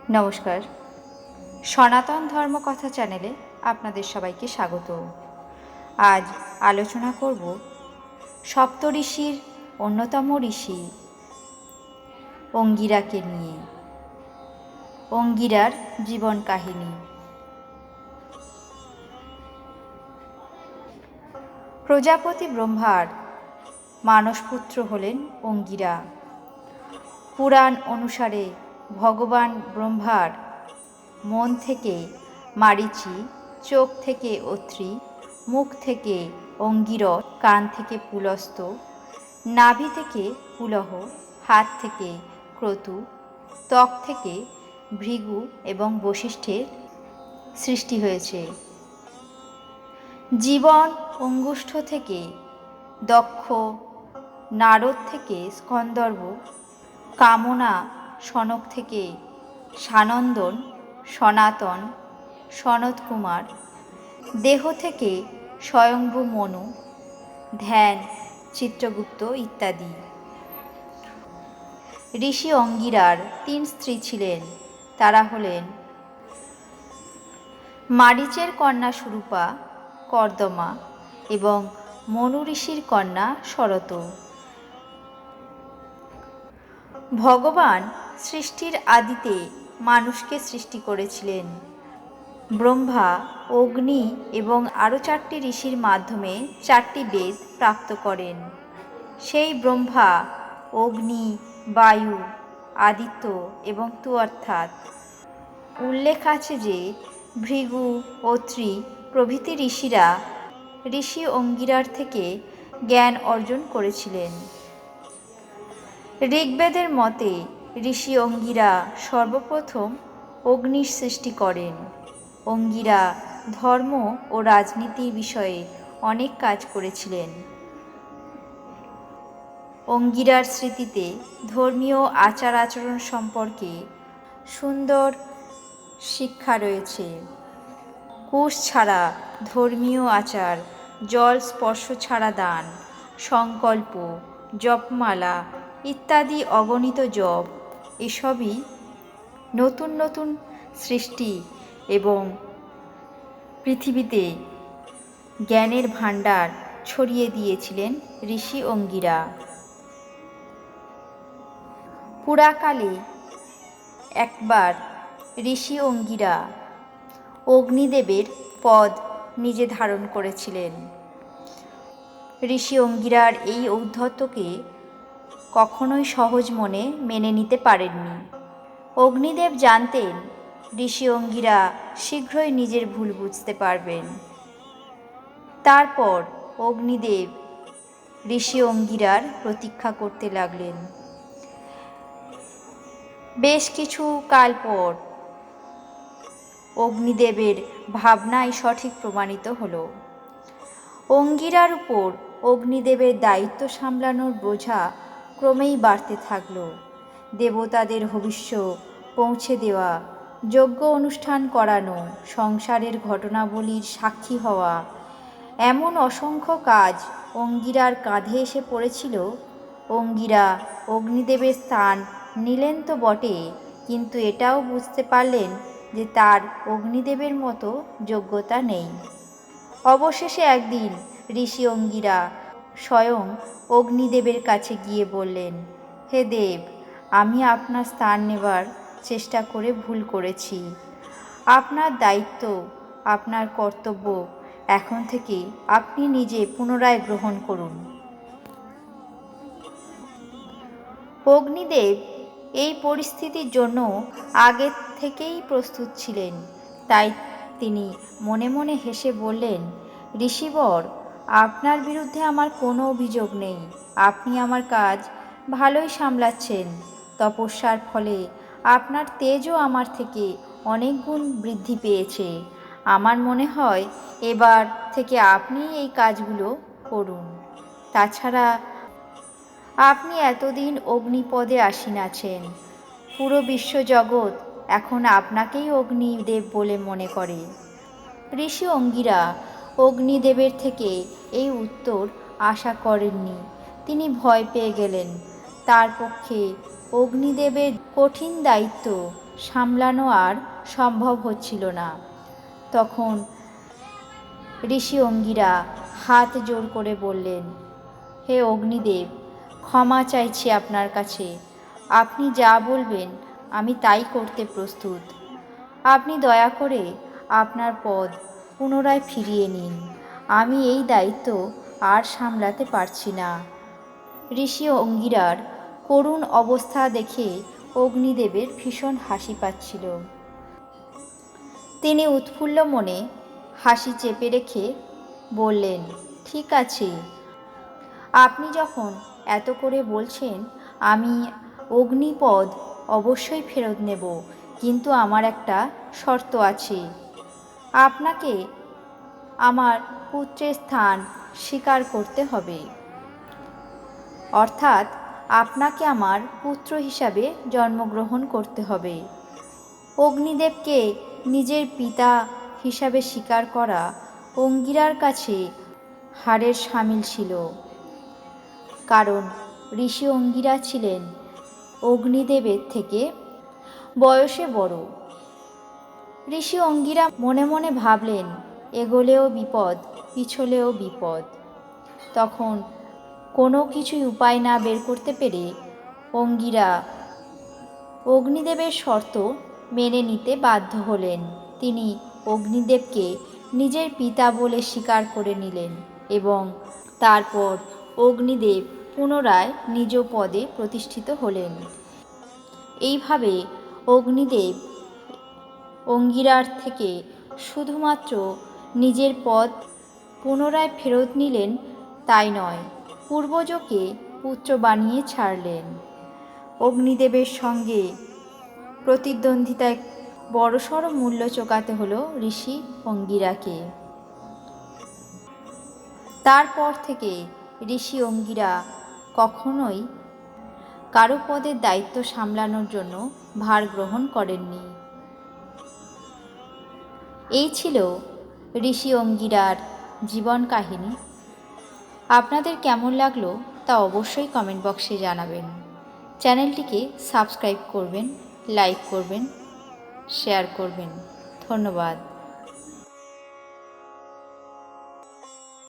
নমস্কার, সনাতন ধর্মকথা চ্যানেলে আপনাদের সবাইকে স্বাগত। আজ আলোচনা করব সপ্তঋষির অন্যতম ঋষি অঙ্গিরাকে নিয়ে। অঙ্গিরার জীবন কাহিনী। প্রজাপতি ব্রহ্মার মানসপুত্র হলেন অঙ্গিরা। পুরাণ অনুসারে ভগবান ব্রহ্মার মন থেকে মারীচি, চোখ থেকে অত্রি, মুখ থেকে অঙ্গিরস, কান থেকে পুলস্ত, নাভি থেকে পুলহ, হাত থেকে ক্রতু, ত্বক থেকে ভৃগু এবং বশিষ্ঠের সৃষ্টি হয়েছে। জীবন অঙ্গুষ্ঠ থেকে দক্ষ, নারদ থেকে স্কন্দর্ব, কামনা সনক থেকে সানন্দন, সনাতন, সনত কুমার, দেহ থেকে স্বয়ম্ভু মনু, ধ্যান, চিত্রগুপ্ত ইত্যাদি। ঋষি অঙ্গিরার 3 স্ত্রী ছিলেন। তারা হলেন মারীচের কন্যা সুরূপা, কর্দমা এবং মনু ঋষির কন্যা শরত। ভগবান সৃষ্টির আদিতে মানুষকে সৃষ্টি করেছিলেন। ব্রহ্মা, অগ্নি এবং আরও 4টি ঋষির মাধ্যমে 4টি বেদ প্রাপ্ত করেন। সেই ব্রহ্মা, অগ্নি, বায়ু, আদিত্য এবং অর্থাৎ উল্লেখ আছে যে ভৃগু, অত্রি প্রভৃতি ঋষিরা ঋষি অঙ্গিরার থেকে জ্ঞান অর্জন করেছিলেন। ঋগ্বেদের মতে ঋষি অঙ্গিরা সর্বপ্রথম অগ্নির সৃষ্টি করেন। অঙ্গিরা ধর্ম ও রাজনীতির বিষয়ে অনেক কাজ করেছিলেন। অঙ্গিরার স্মৃতিতে ধর্মীয় আচার আচরণ সম্পর্কে সুন্দর শিক্ষা রয়েছে। কুশ ছাড়া ধর্মীয় আচার, জল স্পর্শ ছাড়া দান, সংকল্প, জপমালা ইত্যাদি অগণিত জপ, এসবই নতুন নতুন সৃষ্টি এবং পৃথিবীতে জ্ঞানের ভাণ্ডার ছড়িয়ে দিয়েছিলেন ঋষি অঙ্গিরা। পুরাকালে একবার ঋষি অঙ্গিরা অগ্নিদেবের পদ নিজে ধারণ করেছিলেন। ঋষি অঙ্গিরার এই ঔদ্ধত্যকে কখনোই সহজ মনে মেনে নিতে পারেননি। অগ্নিদেব জানতেন ঋষি অঙ্গিরা শীঘ্রই নিজের ভুল বুঝতে পারবেন। তারপর অগ্নিদেব ঋষি অঙ্গিরার প্রতীক্ষা করতে লাগলেন। বেশ কিছু কাল পর অগ্নিদেবের ভাবনাই সঠিক প্রমাণিত হলো। অঙ্গিরার উপর অগ্নিদেবের দায়িত্ব সামলানোর বোঝা ক্রমেই বাড়তে থাকল। দেবতাদের হবিষ্য পৌঁছে দেওয়া, যজ্ঞ অনুষ্ঠান করানো, সংসারের ঘটনাবলীর সাক্ষী হওয়া, এমন অসংখ্য কাজ অঙ্গিরার কাঁধে এসে পড়েছিল। অঙ্গিরা অগ্নিদেবের স্থান নিলেন তো বটে, কিন্তু এটাও বুঝতে পারলেন যে তার অগ্নিদেবের মতো যোগ্যতা নেই। অবশেষে একদিন ঋষি অঙ্গিরা স্বয়ং অগ্নিদেবের কাছে গিয়ে বললেন, হে দেব, আমি আপনার স্থান নেবার চেষ্টা করে ভুল করেছি। আপনার দায়িত্ব, আপনার কর্তব্য এখন থেকে আপনি নিজে পুনরায় গ্রহণ করুন। অগ্নিদেব এই পরিস্থিতির জন্য আগে থেকেই প্রস্তুত ছিলেন। তাই তিনি মনে মনে হেসে বললেন, ঋষিবর, আপনার বিরুদ্ধে আমার কোনো অভিযোগ নেই। আপনি আমার কাজ ভালোই সামলাচ্ছেন। তপস্যার ফলে আপনার তেজও আমার থেকে অনেক গুণ বৃদ্ধি পেয়েছে। আমার মনে হয় এবার থেকে আপনি এই কাজগুলো করুন। তাছাড়া আপনি এতদিন অগ্নিপদে আসীন আছেন। পুরো বিশ্বজগৎ এখন আপনাকেই অগ্নিদেব বলে মনে করে। ঋষি অঙ্গিরা অগ্নিদেবের থেকে এই উত্তর আশা করেননি। তিনি ভয় পেয়ে গেলেন। তার পক্ষে অগ্নিদেবের কঠিন দায়িত্ব সামলানো আর সম্ভব হচ্ছিল না। তখন ঋষি অঙ্গিরা হাত জোর করে বললেন, হে অগ্নিদেব, ক্ষমা চাইছি আপনার কাছে। আপনি যা বলবেন আমি তাই করতে প্রস্তুত। আপনি দয়া করে আপনার পদ পুনরায় ফিরিয়ে নিন। আমি এই দায়িত্ব আর সামলাতে পারছি না। ঋষি অঙ্গিরার করুণ অবস্থা দেখে অগ্নিদেবের ভীষণ হাসি পাচ্ছিল। তিনি উৎফুল্ল মনে হাসি চেপে রেখে বললেন, ঠিক আছে, আপনি যখন এত করে বলছেন আমি অগ্নিপদ অবশ্যই ফেরত নেব, কিন্তু আমার একটা শর্ত আছে। আপনাকে আমার পুত্রের স্থান স্বীকার করতে হবে, অর্থাৎ আপনাকে আমার পুত্র হিসাবে জন্মগ্রহণ করতে হবে। অগ্নিদেবকে নিজের পিতা হিসাবে স্বীকার করা অঙ্গিরার কাছে হারের শামিল ছিল, কারণ ঋষি অঙ্গিরা ছিলেন অগ্নিদেবের থেকে বয়সে বড়। ঋষি অঙ্গিরা মনে মনে ভাবলেন, এগোলেও বিপদ, পিছলেও বিপদ। তখন কোনো কিছুই উপায় না বের করতে পেরে অঙ্গিরা অগ্নিদেবের শর্ত মেনে নিতে বাধ্য হলেন। তিনি অগ্নিদেবকে নিজের পিতা বলে স্বীকার করে নিলেন এবং তারপর অগ্নিদেব পুনরায় নিজ পদে প্রতিষ্ঠিত হলেন। এইভাবে অগ্নিদেব অঙ্গিরার থেকে শুধুমাত্র নিজের পদ পুনরায় ফেরত নিলেন তাই নয়, পূর্বজকে পুত্র বানিয়ে ছাড়লেন। অগ্নিদেবের সঙ্গে প্রতিদ্বন্দ্বিতায় বড়সড় মূল্য চোকাতে হলো ঋষি অঙ্গিরাকে। তারপর থেকে ঋষি অঙ্গিরা কখনোই কারো পদের দায়িত্ব সামলানোর জন্য ভার গ্রহণ করেননি। এই ছিল ঋষি অঙ্গিরার জীবন কাহিনী। আপনাদের কেমন লাগলো তা অবশ্যই কমেন্ট বক্সে জানাবেন। চ্যানেলটিকে সাবস্ক্রাইব করবেন, লাইক করবেন, শেয়ার করবেন। ধন্যবাদ।